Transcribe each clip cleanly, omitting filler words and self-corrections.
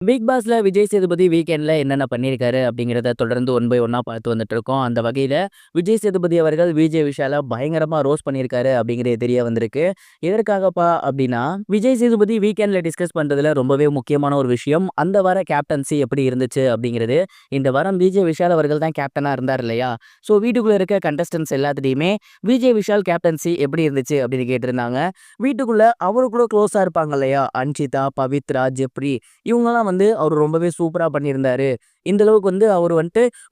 Big பாஸ்ல விஜய் சேதுபதி வீக்கெண்ட்ல என்னென்ன பண்ணியிருக்காரு அப்படிங்கிறத தொடர்ந்து ஒன் பை ஒன்னா பார்த்து வந்துட்டு இருக்கோம். அந்த வகையில விஜய் சேதுபதி அவர்கள் விஜய் விஷால பயங்கரமா ரோஸ்ட் பண்ணியிருக்காரு அப்படிங்கிறது தெரிய வந்திருக்கு. எதற்காகப்பா அப்படின்னா, விஜய் சேதுபதி வீக்கெண்ட்ல டிஸ்கஸ் பண்றதுல ரொம்பவே முக்கியமான ஒரு விஷயம் அந்த வார கேப்டன்சி எப்படி இருந்துச்சு அப்படிங்கிறது. இந்த வாரம் விஜய் விஷால் அவர்கள் தான் கேப்டனா இருந்தார் இல்லையா? ஸோ வீட்டுக்குள்ள இருக்க கண்டஸ்டன்ஸ் எல்லாத்துட்டையுமே விஜய் விஷால் கேப்டன்சி எப்படி இருந்துச்சு அப்படின்னு கேட்டிருந்தாங்க. வீட்டுக்குள்ள அவரு கூட க்ளோஸா இருப்பாங்க இல்லையா? அன்ஷிதா, பவித்ரா, ஜெப்ரி இவங்கலாம் அவர் ரொம்பவே சூப்பரா பண்ணியிருந்தாரு. இந்த அளவுக்கு அவரு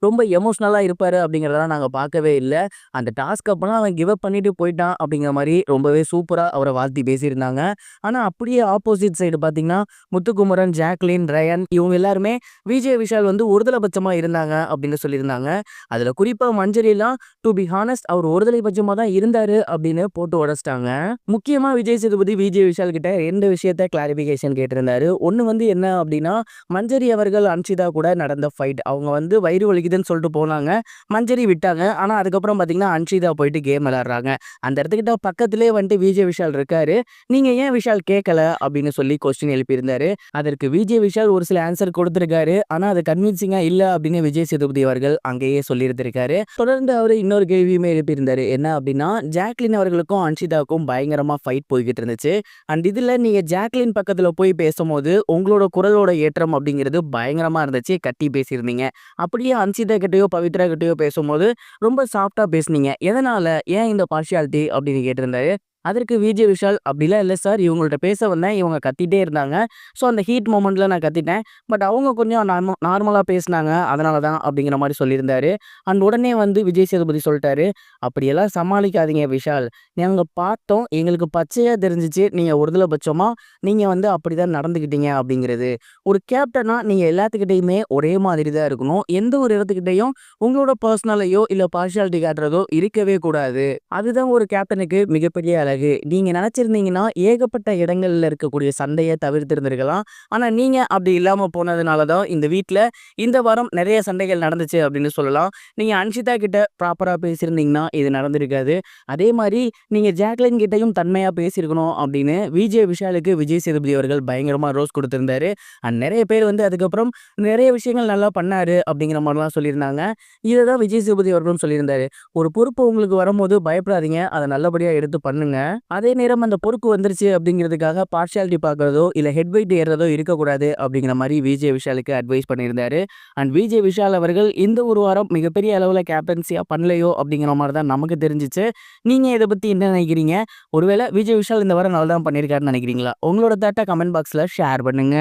ரொம்ப எமோஷனலா இருப்பாரு அப்படிங்கிறதெல்லாம் நாங்க பார்க்கவே இல்ல. அந்த டாஸ்க் அப்பலாம் அவன் கிவ் அப் பண்ணிட்டு போயிட்டான் அப்படிங்கிற மாரி ரொம்பவே சூப்பரா அவர வாழ்த்தி பேசியிருந்தாங்க. ஆனா அப்படியே ஆப்போசிட் சைடு பார்த்தீங்கன்னா, முத்துக்குமரன், ஜாக்லின், ரயன் இவங்க எல்லாருமே விஜய் விஷால் ஒருதலை பட்சமா இருந்தாங்க அப்படின்னு சொல்லியிருந்தாங்க. அதுல குறிப்பா மஞ்சரிலாம் டூ பி ஹானஸ்ட் அவர் ஒருதலை பட்சமா தான் இருந்தாரு அப்படின்னு போட்டு உடைச்சிட்டாங்க. முக்கியமா விஜய் சேதுபதி விஜய் விஷால் கிட்ட 2 விஷயத்த கிளாரிஃபிகேஷன் கேட்டிருந்தாரு. ஒண்ணு என்ன அப்படின்னா, மஞ்சரி அவர்கள் அன்ஷிதா கூட நடந்த ஃபைட். அவங்க வயிறு வலிக்குதுன்னு சொல்லிட்டு போனாங்க. மஞ்சரி விட்டாங்க. ஆனா அதுக்கப்புறம் பார்த்தீங்கன்னா, அன்ஷிதா போயிட்டு கேம் விளையாடுறாங்க. அந்த இடத்துக்கிட்ட பக்கத்திலேயே விஜய் விஷால் இருக்காரு. நீங்க ஏன் விஷால் கேட்கல அப்படின்னு சொல்லி கொஸ்டின் எழுப்பியிருந்தாரு. அதற்கு விஜய் விஷால் ஒரு சில ஆன்சர் கொடுத்திருக்காரு. ஆனா அது கன்வின்சிங்கா இல்ல அப்படின்னு விஜய் சேதுபதி அவர்கள் அங்கேயே சொல்லியிருந்திருக்காரு. தொடர்ந்து அவரு இன்னொரு கேள்வியுமே எழுப்பியிருந்தாரு. என்ன அப்படின்னா, ஜாக்லின் அவர்களுக்கும் அன்ஷிதாவுக்கும் பயங்கரமா ஃபைட் போய்கிட்டு இருந்துச்சு. அண்ட் இதுல நீங்க ஜாக்லின் பக்கத்துல போய் பேசும்போது உங்களோட குரலோட ஏற்றம் அப்படிங்கிறது பயங்கரமா இருந்துச்சு. கத்தி பேசியிருந்தீங்க. அப்படியே அன்ஷிதா கிட்டயோ, பவித்ரா கிட்டயோ பேசும்போது ரொம்ப சாஃப்ட்டா பேசுனீங்க. எதனால? ஏன் இந்த பார்ஷியாலிட்டி அப்படின்னு கேட்டிருந்தாரு. அதற்கு விஜய் விஷால் அப்படிலாம் இல்ல சார். இவங்கள்ட்ட பேச வந்தேன். இவங்க கத்திட்டே இருந்தாங்க. ஸோ அந்த ஹீட் மொமெண்ட்ல நான் கத்திட்டேன். பட் அவங்க கொஞ்சம் நார்மலா பேசினாங்க. அதனால தான் அப்படிங்கிற மாரி சொல்லியிருந்தாரு. அண்ட் உடனே விஜய் சேதுபதி சொல்ட்டாரு, "அப்படியெல்லாம் சமாளிக்காதீங்க விஷால். நாங்க பார்த்தோம். எங்களுக்கு பச்சையா தெரிஞ்சுச்சு. நீங்க ஒருதலை பட்சமா நீங்க அப்படிதான் நடந்துக்கிட்டீங்க அப்படிங்கிறது. ஒரு கேப்டனா நீங்க எல்லாத்துக்கிட்டயுமே ஒரே மாதிரி தான் இருக்கணும். எந்த ஒரு இடத்துக்கிட்டயும் உங்களோட பர்சனலையோ இல்ல பார்ஷியாலிட்டி காட்டுறதோ இருக்கவே கூடாது. அதுதான் ஒரு கேப்டனுக்கு மிகப்பெரிய அழகு. நீங்க நினைச்சிருந்தீங்கன்னா ஏகப்பட்ட இடங்கள்ல இருக்கக்கூடிய சண்டைய தவிர்த்திருந்திருக்கலாம். ஆனா நீங்க அப்படி இல்லாம போனதுனால தான் இந்த வீட்ல இந்த வாரம் நிறைய சண்டைகள் நடந்துச்சு அப்படின்னு சொல்லலாம். நீங்க அன்ஷிதா கிட்ட ப்ராப்பரா பேசியிருந்தீங்கன்னா இது நடந்திருக்காது. அதே மாரி நீங்க ஜாக்லின் கிட்டயும் தன்மையா பேசியிருக்கணும் அப்படின்னு விஜய் விஷாலுக்கு விஜய் சேதுபதி அவர்கள் பயங்கரமா ரோஸ் கொடுத்திருந்தாரு. அண்ட் நிறைய பேர் அதுக்கப்புறம் நிறைய விஷயங்கள் நல்லா பண்ணாரு அப்படிங்கிற மாரிலாம் சொல்லியிருந்தாங்க. இத தான் விஜய் சேதுபதி அவர்களும் சொல்லியிருந்தாரு. ஒரு பொறுப்பு உங்களுக்கு வரும்போது பயப்படாதீங்க. அத நல்லபடியா எடுத்து பண்ணுங்க. அதே நேரம் அந்த பொறுப்பு வந்துருச்சு அப்படிங்கிறதுக்காக பார்ஷியாலிட்டி பார்க்கிறதோ, இல்ல ஹெட் வெயிட் ஏறுறதோ இருக்கக்கூடாது அப்படிங்கிற மாரி விஜய் விஷாலுக்கு அட்வைஸ் பண்ணியிருந்தாரு. அண்ட் விஜய் விஷால் அவர்கள் இந்த ஒரு வாரம் மிகப்பெரிய அளவுல கேப்டன்சியா பண்ணலையோ அப்படிங்கிற மாரி தான் நமக்கு தெரிஞ்சுச்சு. நீங்க இத பத்தி என்ன நினைக்கிறீங்க? ஒருவேளை விஜய் விஷால் இந்த வாரம் நல்லா தான் பண்ணியிருக்காருன்னு நினைக்கிறீங்களா? உங்களோட தாட்ட கமெண்ட் பாக்ஸ்ல ஷேர் பண்ணுங்க.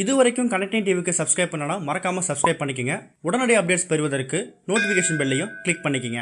இதுவரைக்கும் கனெக்டிங் டிவிக்கு சப்ஸ்கிரைப் பண்ணனா மறக்காம சப்ஸ்கிரைப் பண்ணிக்கங்க. உடனடி அப்டேட்ஸ் பெறுவதற்கு நோட்டிஃபிகேஷன் பெல்லையும் கிளிக் பண்ணிக்கங்க.